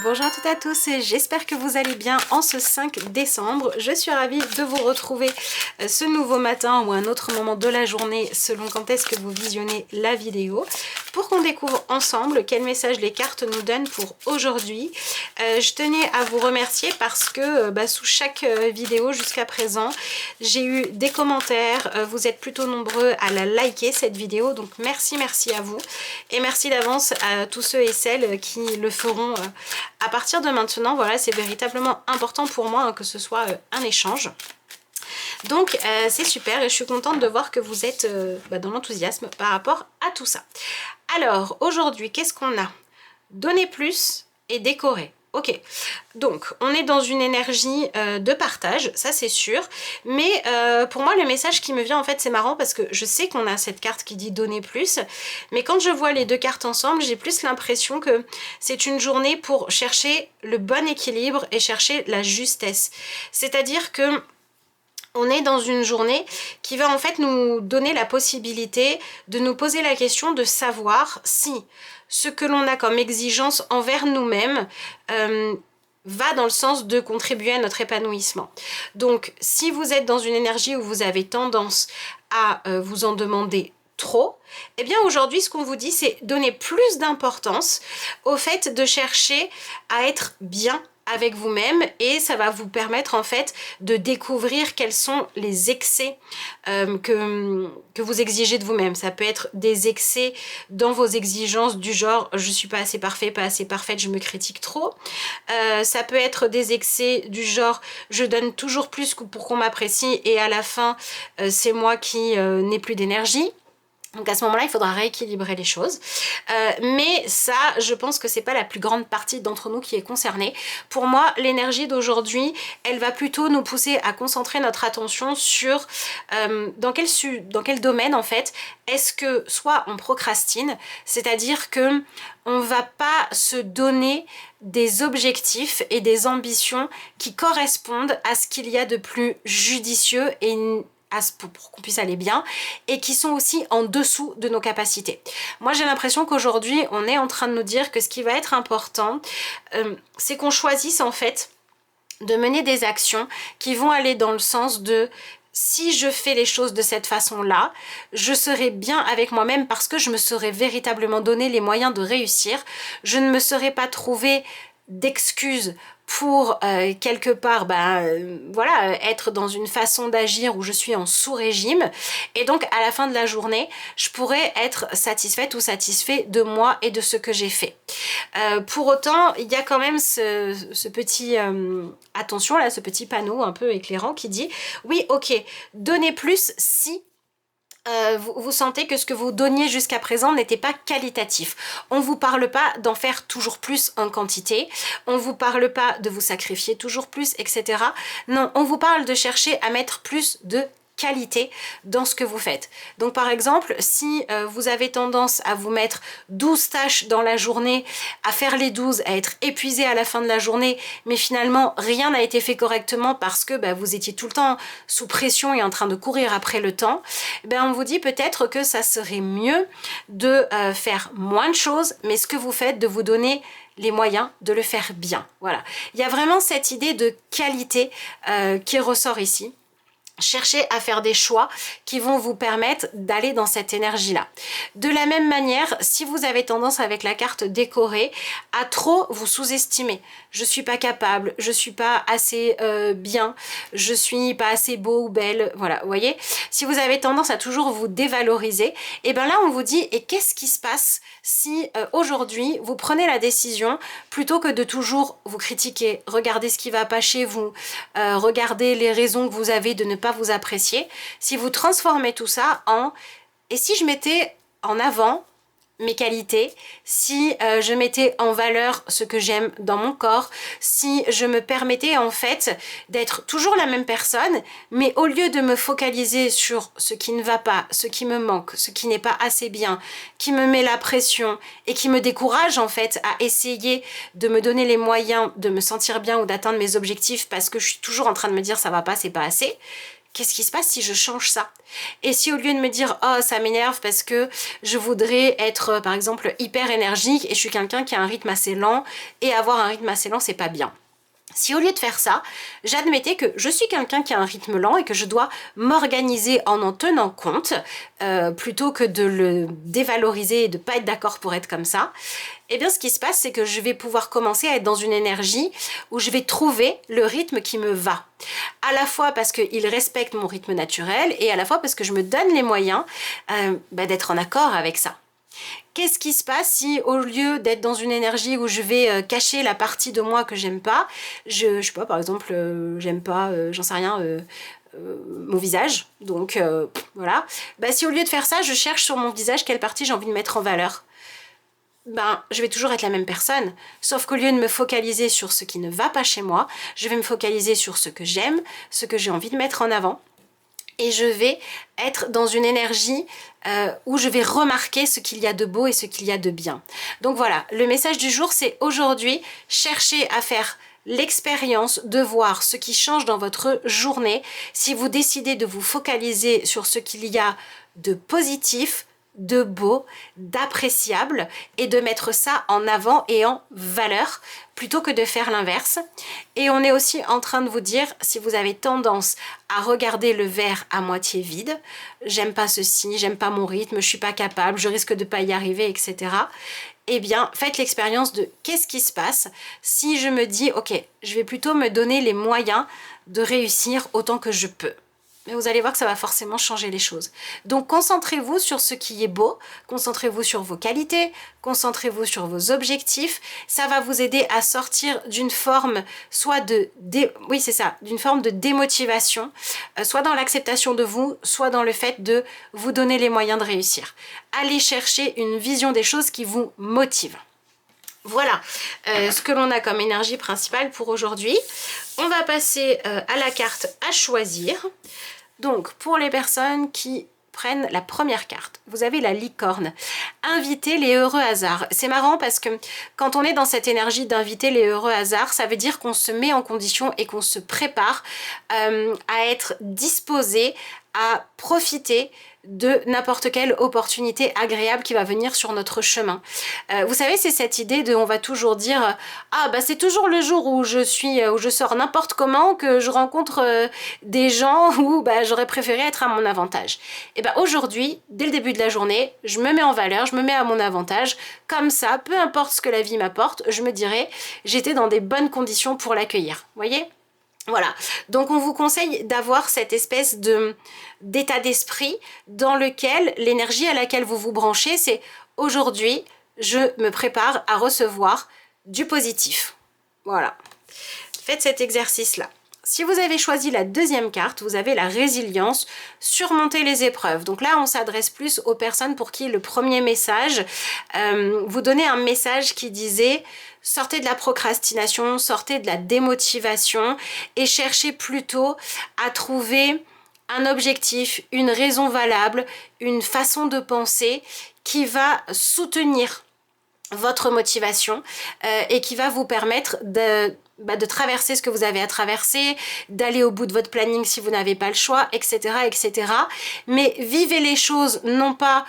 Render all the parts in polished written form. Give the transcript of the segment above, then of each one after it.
Bonjour à toutes et à tous, j'espère que vous allez bien en ce 5 décembre. Je suis ravie de vous retrouver ce nouveau matin ou un autre moment de la journée selon quand est-ce que vous visionnez la vidéo pour qu'on découvre ensemble quel message les cartes nous donnent pour aujourd'hui. Je tenais à vous remercier parce que sous chaque vidéo jusqu'à présent, j'ai eu des commentaires. Vous êtes plutôt nombreux à la liker cette vidéo, donc merci à vous et merci d'avance à tous ceux et celles qui le feront à partir de maintenant. Voilà, c'est véritablement important pour moi que ce soit un échange. Donc c'est super et je suis contente de voir que vous êtes dans l'enthousiasme par rapport à tout ça. Alors aujourd'hui, qu'est-ce qu'on a? Donner plus et décorer. Ok, donc on est dans une énergie de partage, ça c'est sûr, mais pour moi le message qui me vient, en fait c'est marrant parce que je sais qu'on a cette carte qui dit donner plus, mais quand je vois les deux cartes ensemble, j'ai plus l'impression que c'est une journée pour chercher le bon équilibre et chercher la justesse. C'est-à-dire que on est dans une journée qui va en fait nous donner la possibilité de nous poser la question de savoir si ce que l'on a comme exigence envers nous-mêmes va dans le sens de contribuer à notre épanouissement. Donc si vous êtes dans une énergie où vous avez tendance à vous en demander trop, eh bien aujourd'hui ce qu'on vous dit c'est donner plus d'importance au fait de chercher à être bien avec vous-même et ça va vous permettre en fait de découvrir quels sont les excès que vous exigez de vous-même. Ça peut être des excès dans vos exigences du genre je suis pas assez parfait, pas assez parfaite, je me critique trop. Ça peut être des excès du genre je donne toujours plus pour qu'on m'apprécie et à la fin c'est moi qui n'ai plus d'énergie. Donc à ce moment-là, il faudra rééquilibrer les choses. Mais ça, je pense que c'est pas la plus grande partie d'entre nous qui est concernée. Pour moi, l'énergie d'aujourd'hui, elle va plutôt nous pousser à concentrer notre attention sur dans quel domaine en fait est-ce que soit on procrastine, c'est-à-dire que on va pas se donner des objectifs et des ambitions qui correspondent à ce qu'il y a de plus judicieux et pour qu'on puisse aller bien et qui sont aussi en dessous de nos capacités. Moi j'ai l'impression qu'aujourd'hui on est en train de nous dire que ce qui va être important c'est qu'on choisisse en fait de mener des actions qui vont aller dans le sens de si je fais les choses de cette façon-là, je serai bien avec moi-même parce que je me serai véritablement donné les moyens de réussir. Je ne me serai pas trouvé d'excuses pour quelque part voilà, être dans une façon d'agir où je suis en sous-régime et donc à la fin de la journée je pourrais être satisfaite ou satisfait de moi et de ce que j'ai fait. Pour autant il y a quand même ce petit attention là, ce petit panneau un peu éclairant qui dit oui ok, donnez plus si vous sentez que ce que vous donniez jusqu'à présent n'était pas qualitatif. On ne vous parle pas d'en faire toujours plus en quantité, on ne vous parle pas de vous sacrifier toujours plus, etc. Non, on vous parle de chercher à mettre plus de qualité dans ce que vous faites. Donc par exemple, si vous avez tendance à vous mettre 12 tâches dans la journée, à faire les 12, à être épuisé à la fin de la journée, mais finalement rien n'a été fait correctement parce que vous étiez tout le temps sous pression et en train de courir après le temps, on vous dit peut-être que ça serait mieux de faire moins de choses, mais ce que vous faites, de vous donner les moyens de le faire bien. Voilà. Il y a vraiment cette idée de qualité qui ressort ici. Cherchez à faire des choix qui vont vous permettre d'aller dans cette énergie-là. De la même manière, si vous avez tendance avec la carte décorée à trop vous sous-estimer, je suis pas capable, je suis pas assez bien, je suis pas assez beau ou belle, voilà, vous voyez. Si vous avez tendance à toujours vous dévaloriser, et bien là on vous dit, et qu'est-ce qui se passe si aujourd'hui vous prenez la décision, plutôt que de toujours vous critiquer, regarder ce qui va pas chez vous, regarder les raisons que vous avez de ne pas vous apprécier, si vous transformez tout ça en et si je mettais en avant mes qualités, si je mettais en valeur ce que j'aime dans mon corps, si je me permettais en fait d'être toujours la même personne, mais au lieu de me focaliser sur ce qui ne va pas, ce qui me manque, ce qui n'est pas assez bien, qui me met la pression et qui me décourage en fait à essayer de me donner les moyens de me sentir bien ou d'atteindre mes objectifs parce que je suis toujours en train de me dire ça va pas, c'est pas assez. qu'est-ce qui se passe si je change ça? Et si au lieu de me dire, oh ça m'énerve parce que je voudrais être par exemple hyper énergique et je suis quelqu'un qui a un rythme assez lent et avoir un rythme assez lent c'est pas bien. Si au lieu de faire ça, j'admettais que je suis quelqu'un qui a un rythme lent et que je dois m'organiser en tenant compte, plutôt que de le dévaloriser et de ne pas être d'accord pour être comme ça, eh bien ce qui se passe c'est que je vais pouvoir commencer à être dans une énergie où je vais trouver le rythme qui me va. À la fois parce qu'il respecte mon rythme naturel et à la fois parce que je me donne les moyens d'être en accord avec ça. Qu'est-ce qui se passe si au lieu d'être dans une énergie où je vais cacher la partie de moi que j'aime pas, je sais pas, par exemple, j'aime pas, j'en sais rien, mon visage, donc voilà. Bah, si au lieu de faire ça, je cherche sur mon visage quelle partie j'ai envie de mettre en valeur, ben, je vais toujours être la même personne, sauf qu'au lieu de me focaliser sur ce qui ne va pas chez moi, je vais me focaliser sur ce que j'aime, ce que j'ai envie de mettre en avant. Et je vais être dans une énergie où je vais remarquer ce qu'il y a de beau et ce qu'il y a de bien. Donc voilà, le message du jour, c'est aujourd'hui, cherchez à faire l'expérience de voir ce qui change dans votre journée. Si vous décidez de vous focaliser sur ce qu'il y a de positif, de beau, d'appréciable et de mettre ça en avant et en valeur plutôt que de faire l'inverse. Et on est aussi en train de vous dire, si vous avez tendance à regarder le verre à moitié vide, j'aime pas ceci, j'aime pas mon rythme, je suis pas capable, je risque de pas y arriver, etc. Eh bien, faites l'expérience de qu'est-ce qui se passe si je me dis, ok, je vais plutôt me donner les moyens de réussir autant que je peux. Mais vous allez voir que ça va forcément changer les choses. Donc concentrez-vous sur ce qui est beau, concentrez-vous sur vos qualités, concentrez-vous sur vos objectifs. Ça va vous aider à sortir d'une forme soit d'une forme de démotivation, soit dans l'acceptation de vous, soit dans le fait de vous donner les moyens de réussir. Allez chercher une vision des choses qui vous motive. Voilà ce que l'on a comme énergie principale pour aujourd'hui. On va passer à la carte à choisir. Donc, pour les personnes qui prennent la première carte, vous avez la licorne. Inviter les heureux hasards. C'est marrant parce que quand on est dans cette énergie d'inviter les heureux hasards, ça veut dire qu'on se met en condition et qu'on se prépare à être disposé à profiter de n'importe quelle opportunité agréable qui va venir sur notre chemin. Vous savez, c'est cette idée de, on va toujours dire, ah bah c'est toujours le jour où je sors n'importe comment que je rencontre des gens où bah j'aurais préféré être à mon avantage. Et bah aujourd'hui, dès le début de la journée, je me mets en valeur, je me mets à mon avantage, comme ça, peu importe ce que la vie m'apporte, je me dirais, j'étais dans des bonnes conditions pour l'accueillir. Voyez ? Voilà, donc on vous conseille d'avoir cette espèce d'état d'esprit dans lequel l'énergie à laquelle vous vous branchez, c'est aujourd'hui, je me prépare à recevoir du positif. Voilà, faites cet exercice-là. Si vous avez choisi la deuxième carte, vous avez la résilience, surmonter les épreuves. Donc là, on s'adresse plus aux personnes pour qui le premier message, vous donnez un message qui disait « Sortez de la procrastination, sortez de la démotivation et cherchez plutôt à trouver un objectif, une raison valable, une façon de penser qui va soutenir votre motivation et qui va vous permettre de traverser ce que vous avez à traverser, d'aller au bout de votre planning si vous n'avez pas le choix, etc., etc. Mais vivez les choses, non pas,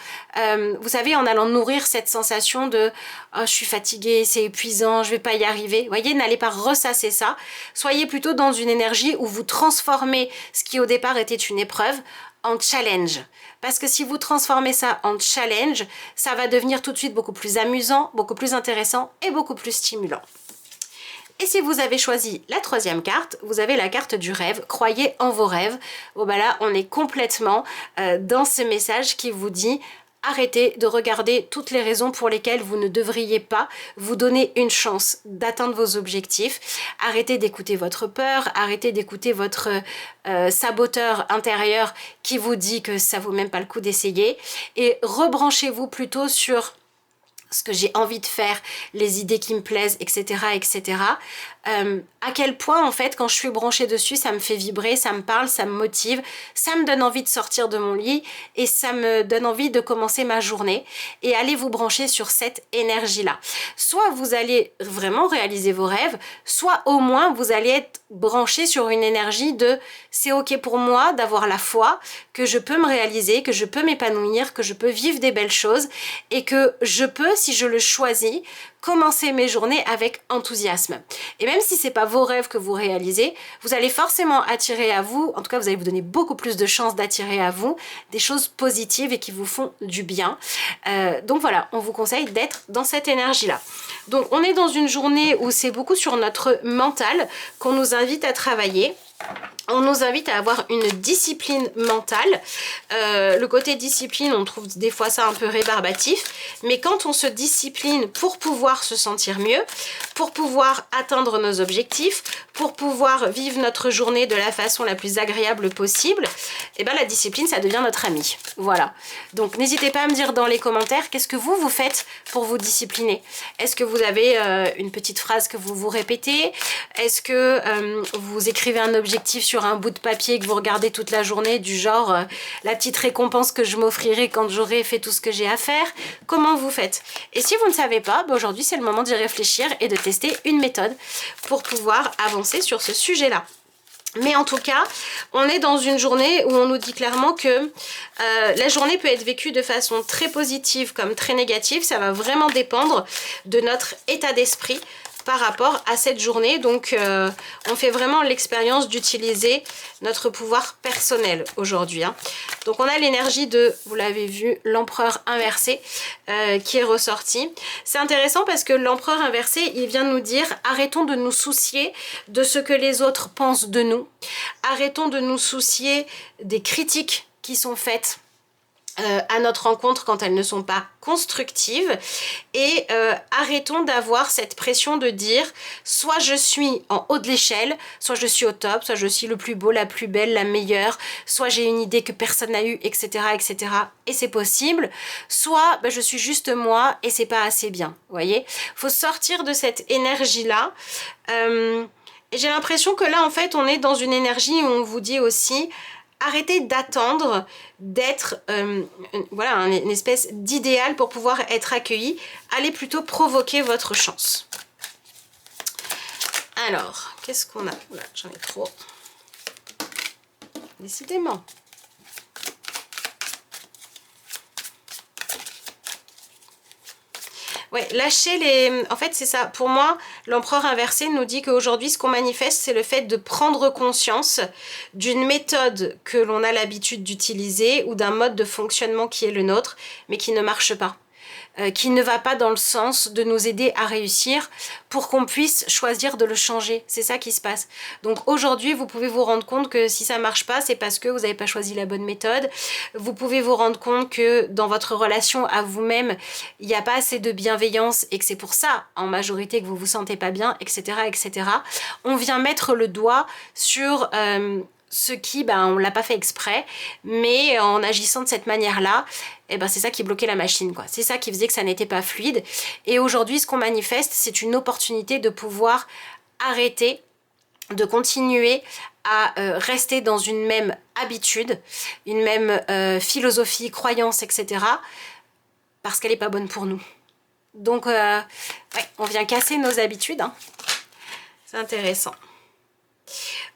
vous savez, en allant nourrir cette sensation de « Oh, je suis fatiguée, c'est épuisant, je vais pas y arriver ». Vous voyez, n'allez pas ressasser ça. Soyez plutôt dans une énergie où vous transformez ce qui au départ était une épreuve en challenge. Parce que si vous transformez ça en challenge, ça va devenir tout de suite beaucoup plus amusant, beaucoup plus intéressant et beaucoup plus stimulant. Et si vous avez choisi la troisième carte, vous avez la carte du rêve. Croyez en vos rêves. Bon bah là, on est complètement dans ce message qui vous dit arrêtez de regarder toutes les raisons pour lesquelles vous ne devriez pas vous donner une chance d'atteindre vos objectifs. Arrêtez d'écouter votre peur, arrêtez d'écouter votre saboteur intérieur qui vous dit que ça vaut même pas le coup d'essayer et rebranchez-vous plutôt sur ce que j'ai envie de faire, les idées qui me plaisent, etc., etc. À quel point, en fait, quand je suis branchée dessus, ça me fait vibrer, ça me parle, ça me motive, ça me donne envie de sortir de mon lit et ça me donne envie de commencer ma journée. Et allez vous brancher sur cette énergie-là. Soit vous allez vraiment réaliser vos rêves, soit au moins vous allez être branché sur une énergie de c'est ok pour moi d'avoir la foi, que je peux me réaliser, que je peux m'épanouir, que je peux vivre des belles choses et que je peux, si je le choisis, commencer mes journées avec enthousiasme. Et même si c'est pas vos rêves que vous réalisez, vous allez forcément attirer à vous, en tout cas vous allez vous donner beaucoup plus de chances d'attirer à vous des choses positives et qui vous font du bien. Donc voilà, on vous conseille d'être dans cette énergie-là. Donc on est dans une journée où c'est beaucoup sur notre mental qu'on nous invite à travailler. On nous invite à avoir une discipline mentale. Le côté discipline, on trouve des fois ça un peu rébarbatif, mais quand on se discipline pour pouvoir se sentir mieux, pour pouvoir atteindre nos objectifs, pour pouvoir vivre notre journée de la façon la plus agréable possible, et ben la discipline, ça devient notre ami. Voilà. Donc n'hésitez pas à me dire dans les commentaires, qu'est-ce que vous faites pour vous discipliner? Est-ce que vous avez une petite phrase que vous vous répétez? Est-ce que vous écrivez un objectif sur un bout de papier que vous regardez toute la journée, du genre la petite récompense que je m'offrirai quand j'aurai fait tout ce que j'ai à faire? Comment vous faites? Et si vous ne savez pas, ben aujourd'hui c'est le moment d'y réfléchir et de tester une méthode pour pouvoir avancer sur ce sujet-là. Mais en tout cas, on est dans une journée où on nous dit clairement que la journée peut être vécue de façon très positive comme très négative. Ça va vraiment dépendre de notre état d'esprit par rapport à cette journée. Donc on fait vraiment l'expérience d'utiliser notre pouvoir personnel aujourd'hui, hein. Donc on a l'énergie de, vous l'avez vu, l'empereur inversé qui est ressorti. C'est intéressant parce que l'empereur inversé, il vient nous dire arrêtons de nous soucier de ce que les autres pensent de nous. Arrêtons de nous soucier des critiques qui sont faites à notre rencontre quand elles ne sont pas constructives, et arrêtons d'avoir cette pression de dire soit je suis en haut de l'échelle, soit je suis au top, soit je suis le plus beau, la plus belle, la meilleure, soit j'ai une idée que personne n'a eue, etc., etc., et c'est possible, soit je suis juste moi et c'est pas assez bien. Vous voyez, faut sortir de cette énergie là. Et j'ai l'impression que là en fait on est dans une énergie où on vous dit aussi arrêtez d'attendre d'être voilà, une espèce d'idéal pour pouvoir être accueilli. Allez plutôt provoquer votre chance. Alors, qu'est-ce qu'on a? Oula, j'en ai trop. Décidément. Ouais, lâcher les... En fait, c'est ça. Pour moi, l'empereur inversé nous dit qu'aujourd'hui, ce qu'on manifeste, c'est le fait de prendre conscience d'une méthode que l'on a l'habitude d'utiliser ou d'un mode de fonctionnement qui est le nôtre, mais qui ne marche pas. Qui ne va pas dans le sens de nous aider à réussir pour qu'on puisse choisir de le changer. C'est ça qui se passe. Donc aujourd'hui, vous pouvez vous rendre compte que si ça marche pas, c'est parce que vous n'avez pas choisi la bonne méthode. Vous pouvez vous rendre compte que dans votre relation à vous-même, il n'y a pas assez de bienveillance et que c'est pour ça, en majorité, que vous vous sentez pas bien, etc., etc. On vient mettre le doigt sur... ce qui, on l'a pas fait exprès, mais en agissant de cette manière-là, c'est ça qui bloquait la machine, quoi. C'est ça qui faisait que ça n'était pas fluide. Et aujourd'hui, ce qu'on manifeste, c'est une opportunité de pouvoir arrêter, de continuer à rester dans une même habitude, une même philosophie, croyance, etc. parce qu'elle n'est pas bonne pour nous. Donc, ouais, on vient casser nos habitudes, hein. C'est intéressant.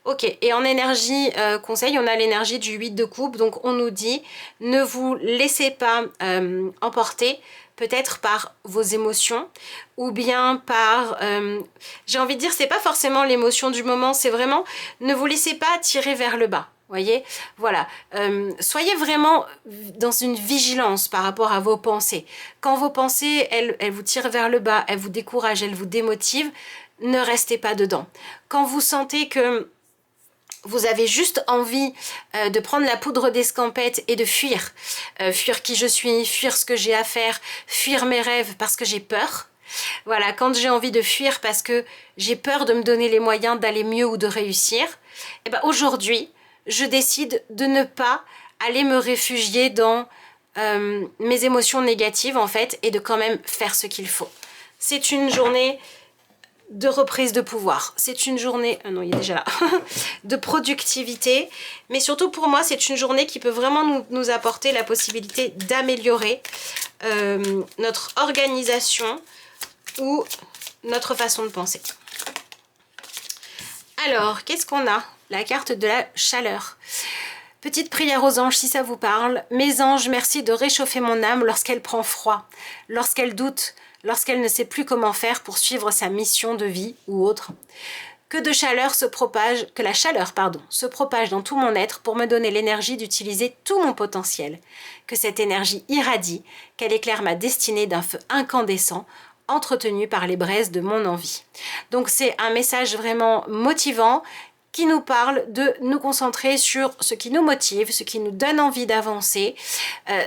Ok, et en énergie conseil, on a l'énergie du 8 de coupe. Donc on nous dit, ne vous laissez pas emporter peut-être par vos émotions ou bien par... j'ai envie de dire, c'est pas forcément l'émotion du moment, c'est vraiment ne vous laissez pas tirer vers le bas. Voyez, voilà, soyez vraiment dans une vigilance par rapport à vos pensées. Quand vos pensées, elles vous tirent vers le bas, elles vous découragent, elles vous démotivent, ne restez pas dedans. Quand vous sentez que vous avez juste envie de prendre la poudre d'escampette et de fuir. Fuir qui je suis, fuir ce que j'ai à faire, fuir mes rêves parce que j'ai peur. Voilà, quand j'ai envie de fuir parce que j'ai peur de me donner les moyens d'aller mieux ou de réussir, aujourd'hui, je décide de ne pas aller me réfugier dans mes émotions négatives en fait et de quand même faire ce qu'il faut. C'est une journée de reprise de pouvoir. C'est une journée, non il est déjà là, de productivité. Mais surtout pour moi, c'est une journée qui peut vraiment nous apporter la possibilité d'améliorer notre organisation ou notre façon de penser. Alors, qu'est-ce qu'on a? La carte de la chaleur. Petite prière aux anges si ça vous parle. Mes anges, merci de réchauffer mon âme lorsqu'elle prend froid, lorsqu'elle doute, lorsqu'elle ne sait plus comment faire pour suivre sa mission de vie ou autre. Que la chaleur se propage dans tout mon être pour me donner l'énergie d'utiliser tout mon potentiel. Que cette énergie irradie, qu'elle éclaire ma destinée d'un feu incandescent, entretenu par les braises de mon envie. Donc c'est un message vraiment motivant qui nous parle de nous concentrer sur ce qui nous motive, ce qui nous donne envie d'avancer.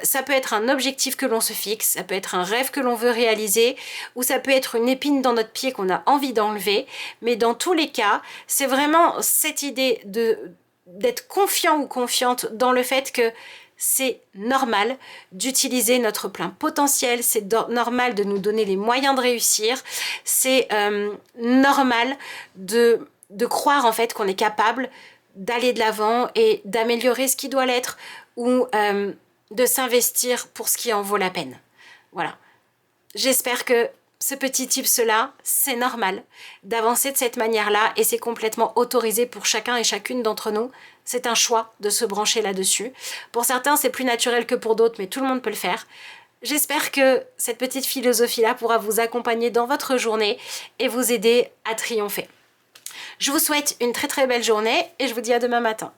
Ça peut être un objectif que l'on se fixe, ça peut être un rêve que l'on veut réaliser, ou ça peut être une épine dans notre pied qu'on a envie d'enlever. Mais dans tous les cas, c'est vraiment cette idée d'être confiant ou confiante dans le fait que c'est normal d'utiliser notre plein potentiel, c'est normal de nous donner les moyens de réussir, c'est normal de croire en fait qu'on est capable d'aller de l'avant et d'améliorer ce qui doit l'être ou de s'investir pour ce qui en vaut la peine. Voilà. J'espère que ce petit tips-là, c'est normal d'avancer de cette manière-là et c'est complètement autorisé pour chacun et chacune d'entre nous. C'est un choix de se brancher là-dessus. Pour certains, c'est plus naturel que pour d'autres, mais tout le monde peut le faire. J'espère que cette petite philosophie-là pourra vous accompagner dans votre journée et vous aider à triompher. Je vous souhaite une très très belle journée et je vous dis à demain matin.